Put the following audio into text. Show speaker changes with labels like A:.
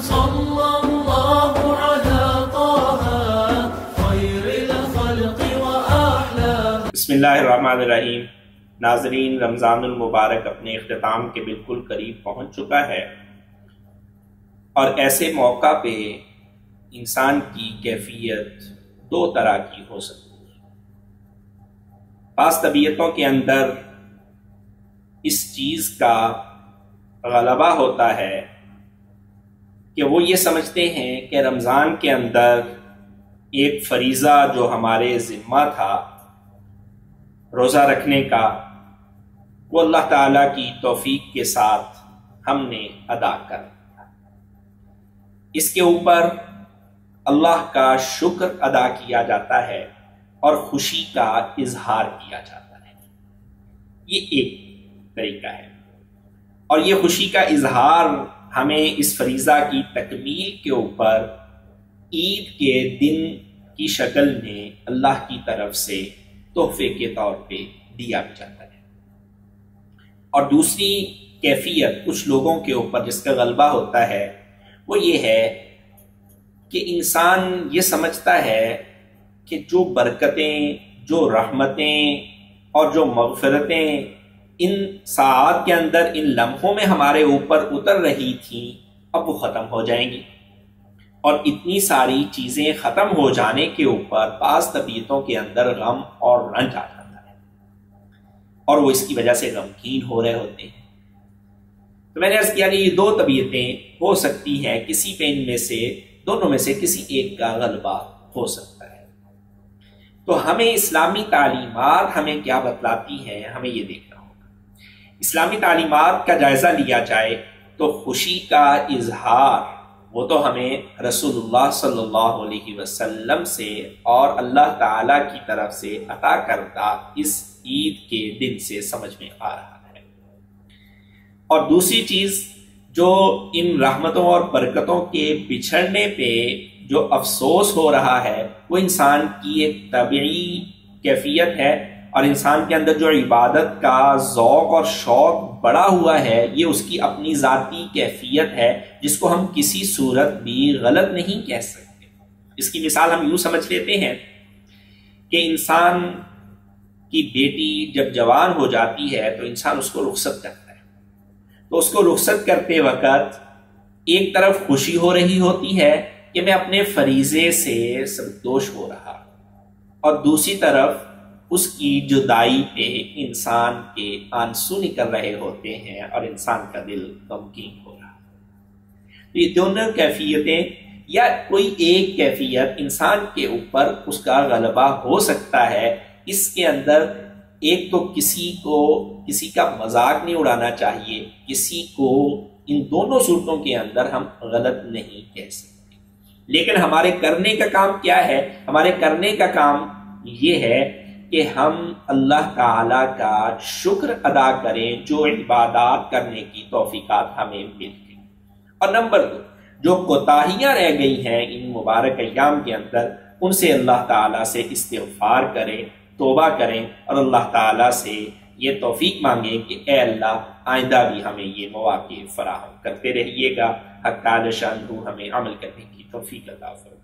A: صلى الله على طه خير الخلق وأحلى.
B: بسم اللہ الرحمن الرحیم. ناظرین، رمضان المبارک اپنے اختتام کے بالکل قریب پہنچ چکا ہے، اور ایسے موقع پہ انسان کی کیفیت دو طرح کی ہو سکتی ہے. بعض طبیعتوں کے اندر اس چیز کا غلبہ ہوتا ہے کہ وہ یہ سمجھتے ہیں کہ رمضان کے اندر ایک فریضہ جو ہمارے ذمہ تھا روزہ رکھنے کا، وہ اللہ تعالیٰ کی توفیق کے ساتھ ہم نے ادا کر دیا. اس کے اوپر اللہ کا شکر ادا کیا جاتا ہے اور خوشی کا اظہار کیا جاتا ہے. یہ ایک طریقہ ہے، اور یہ خوشی کا اظہار ہمیں اس فریضہ کی تکمیل کے اوپر عید کے دن کی شکل میں اللہ کی طرف سے تحفے کے طور پہ دیا جاتا ہے. اور دوسری کیفیت کچھ لوگوں کے اوپر جس کا غلبہ ہوتا ہے وہ یہ ہے کہ انسان یہ سمجھتا ہے کہ جو برکتیں، جو رحمتیں اور جو مغفرتیں ان ساعات کے اندر، ان لمحوں میں ہمارے اوپر اتر رہی تھیں، اب وہ ختم ہو جائیں گی. اور اتنی ساری چیزیں ختم ہو جانے کے اوپر بعض طبیعتوں کے اندر غم اور رنج آ جاتا ہے، اور وہ اس کی وجہ سے غمگین ہو رہے ہوتے ہیں. تو میں نے عرض کیا کہ یہ دو طبیعتیں ہو سکتی ہیں، کسی پہ ان میں سے، دونوں میں سے کسی ایک کا غلبہ ہو سکتا ہے. تو ہمیں اسلامی تعلیمات ہمیں کیا بتلاتی ہیں، ہمیں یہ دیکھنا ہوگا. اسلامی تعلیمات کا جائزہ لیا جائے تو خوشی کا اظہار وہ تو ہمیں رسول اللہ صلی اللہ علیہ وسلم سے اور اللہ تعالی کی طرف سے عطا کردہ اس عید کے دن سے سمجھ میں آ رہا ہے. اور دوسری چیز جو ان رحمتوں اور برکتوں کے بچھڑنے پہ جو افسوس ہو رہا ہے، وہ انسان کی ایک طبعی کیفیت ہے، اور انسان کے اندر جو عبادت کا ذوق اور شوق بڑا ہوا ہے، یہ اس کی اپنی ذاتی کیفیت ہے جس کو ہم کسی صورت بھی غلط نہیں کہہ سکتے. اس کی مثال ہم یوں سمجھ لیتے ہیں کہ انسان کی بیٹی جب جوان ہو جاتی ہے تو انسان اس کو رخصت کرتا ہے. تو اس کو رخصت کرتے وقت ایک طرف خوشی ہو رہی ہوتی ہے کہ میں اپنے فریضے سے سردوش ہو رہا، اور دوسری طرف اس کی جدائی پہ انسان کے آنسو نکل رہے ہوتے ہیں اور انسان کا دل غمگین ہو رہا. تو یہ دونوں کیفیتیں یا کوئی ایک کیفیت انسان کے اوپر اس کا غلبہ ہو سکتا ہے. اس کے اندر ایک تو کسی کا مذاق نہیں اڑانا چاہیے، کسی کو ان دونوں صورتوں کے اندر ہم غلط نہیں کہہ سکتے. لیکن ہمارے کرنے کا کام کیا ہے؟ ہمارے کرنے کا کام یہ ہے کہ ہم اللہ تعالی کا شکر ادا کریں جو عبادات کرنے کی توفیقات ہمیں مل گئی. اور نمبر 2، جو کوتاہیاں رہ گئی ہیں ان مبارک ایام کے اندر، ان سے اللہ تعالیٰ سے استغفار کریں، توبہ کریں، اور اللہ تعالیٰ سے یہ توفیق مانگیں کہ اے اللہ آئندہ بھی ہمیں یہ مواقع فراہم کرتے رہیے گا. حق تعالی شان ہمیں عمل کرنے کی توفیق عطا فرمائے.